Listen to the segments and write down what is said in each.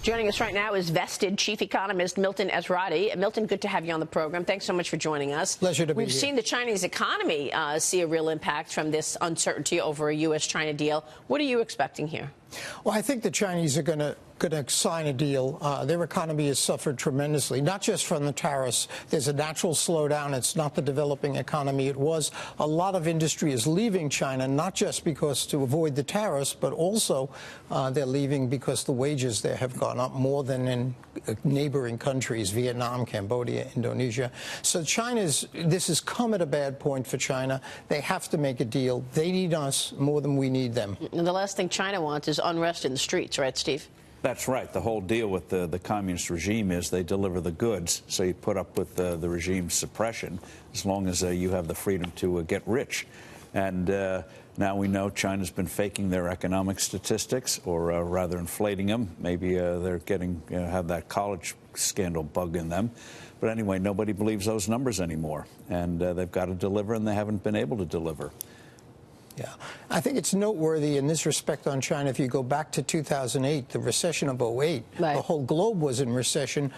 Joining us right now is vested Chief Economist Milton Ezrati. Milton, good to have you on the program. Thanks so much for joining us. Pleasure to be here. We've seen the Chinese economy see a real impact from this uncertainty over a U.S. China deal. What are you expecting here? Well, I think the Chinese are going to sign a deal. Their economy has suffered tremendously, not just from the tariffs. There's a natural slowdown. It's not the developing economy it was. A lot of industry is leaving China, not just because to avoid the tariffs, but also they're leaving because the wages there have gone up more than in neighboring countries, Vietnam, Cambodia, Indonesia. So this has come at a bad point for China. They have to make a deal. They need us more than we need them. And the last thing China wants is unrest in the streets, right, Steve? That's right. The whole deal with the communist regime is they deliver the goods, so you put up with the regime's suppression as long as you have the freedom to get rich. And now we know China's been faking their economic statistics, or rather inflating them. Maybe they're getting have that college scandal bug in them. But anyway, nobody believes those numbers anymore, and they've got to deliver, and they haven't been able to deliver. Yeah, I think it's noteworthy in this respect on China. If you go back to 2008, the recession of 2008, right. The whole globe was in recession.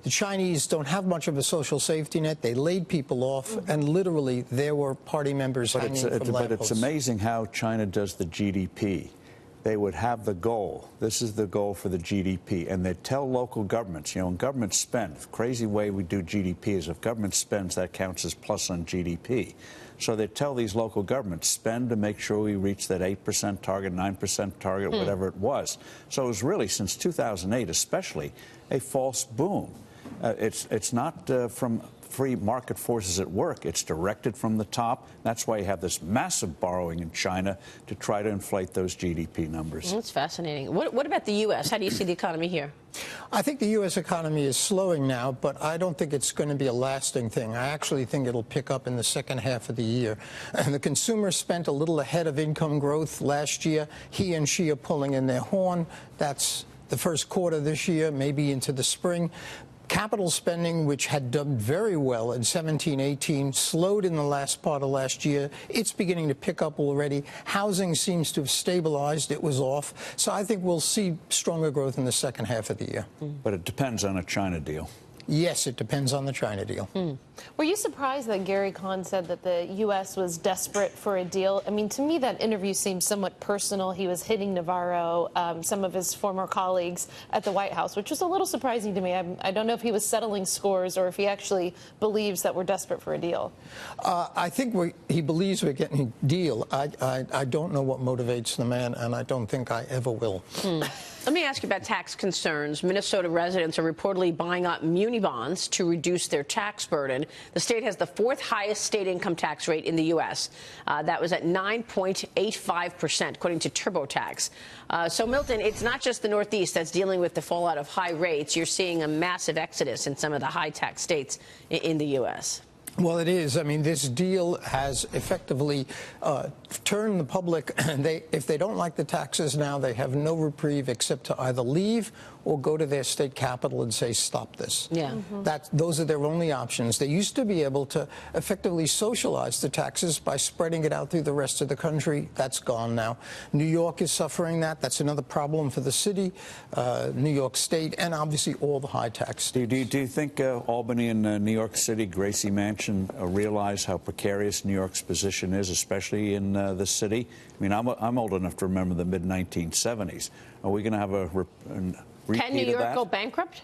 The Chinese don't have much of a social safety net. They laid people off, and literally there were party members hanging from lampposts. But it's amazing how China does the GDP. They would have the goal. This is the goal for the GDP. And they tell local governments, when governments spend, the crazy way we do GDP is if government spends, that counts as plus on GDP. So they tell these local governments, spend to make sure we reach that 8% target, 9% target, whatever it was. So it was really, since 2008 especially, a false boom. It's not from free market forces at work. It's directed from the top. That's why you have this massive borrowing in China to try to inflate those GDP numbers. That's fascinating. What about the U.S.? How do you see the economy here? I think the U.S. economy is slowing now, but I don't think it's going to be a lasting thing. I actually think it'll pick up in the second half of the year. And the consumer spent a little ahead of income growth last year. He and she are pulling in their horn. That's the first quarter this year, maybe into the spring. Capital spending, which had done very well in 17-18, slowed in the last part of last year. It's beginning to pick up already. Housing seems to have stabilized. It was off. So I think we'll see stronger growth in the second half of the year. But it depends on a China deal. Yes, it depends on the China deal. Were you surprised that Gary Cohn said that the U.S. was desperate for a deal? I mean, to me, that interview seemed somewhat personal. He was hitting Navarro, some of his former colleagues at the White House, which was a little surprising to me. I don't know if he was settling scores or if he actually believes that we're desperate for a deal. I think he believes we're getting a deal. I don't know what motivates the man, and I don't think I ever will. Let me ask you about tax concerns. Minnesota residents are reportedly buying up muni bonds to reduce their tax burden. The state has the fourth highest state income tax rate in the U.S. That was at 9.85%, according to TurboTax. So, Milton, it's not just the Northeast that's dealing with the fallout of high rates. You're seeing a massive exodus in some of the high tax states in the U.S. Well, it is. I mean, this deal has effectively turned the public. If they don't like the taxes now, they have no reprieve except to either leave or go to their state capital and say, stop this. Yeah. Those are their only options. They used to be able to effectively socialize the taxes by spreading it out through the rest of the country. That's gone now. New York is suffering that. That's another problem for the city, New York State, and obviously all the high tax states. Do you think Albany and New York City, Gracie Mansion, realize how precarious New York's position is, especially in the city? I mean, I'm old enough to remember the mid-1970s. Are we going to have a repeat Can New York of that? Go bankrupt?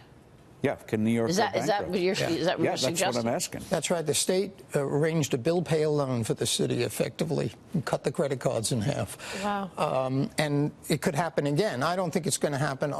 Yeah, can New York go bankrupt? Is that what you're suggesting? That's what I'm asking. That's right. The state arranged a bill pay loan for the city, effectively, and cut the credit cards in half. Wow. And it could happen again. I don't think it's going to happen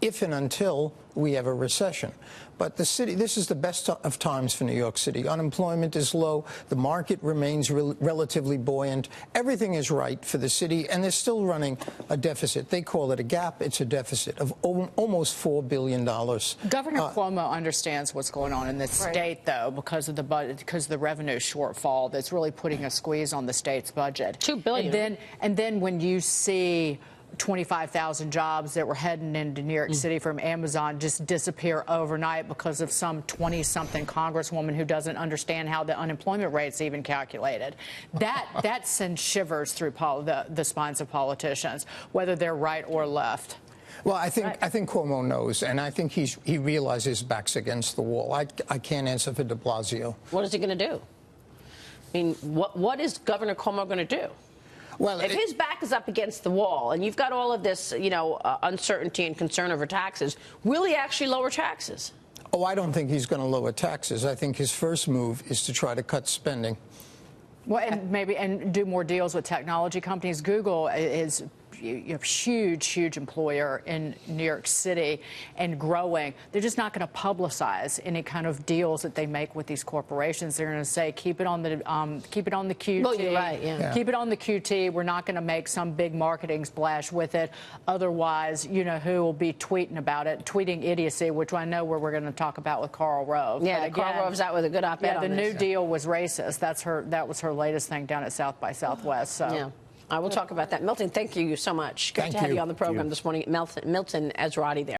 if and until we have a recession. But the city, this is the best of times for New York City. Unemployment is low. The market remains relatively buoyant. Everything is right for the city, and they're still running a deficit. They call it a gap. It's a deficit of almost $4 billion. Governor Cuomo understands what's going on in this state, though, because of the budget, because of the revenue shortfall that's really putting a squeeze on the state's budget. $2 billion. And then when you see 25,000 jobs that were heading into New York City from Amazon just disappear overnight because of some 20-something congresswoman who doesn't understand how the unemployment rate's even calculated. That sends shivers through the spines of politicians, whether they're right or left. Well, I think Cuomo knows, and I think he realizes his back's against the wall. I can't answer for de Blasio. What is he going to do? I mean, what is Governor Cuomo going to do? Well, if his back is up against the wall and you've got all of this, uncertainty and concern over taxes, will he actually lower taxes? Oh, I don't think he's going to lower taxes. I think his first move is to try to cut spending. Well, and do more deals with technology companies. Google is a huge employer in New York City and growing. They're just not going to publicize any kind of deals that they make with these corporations. They're going to say, keep it on the QT. Well, you're right, yeah. Keep it on the QT. We're not going to make some big marketing splash with it. Otherwise, who will be tweeting about it, tweeting idiocy, which I know we're going to talk about with Karl Rove. Yeah, again, Karl Rove's out with a good op-ed on the this. New Deal was racist. That was her latest thing down at South by Southwest. So. Yeah. I will talk about that. Milton, thank you so much. Good to have you on the program this morning. Milton Ezrati there.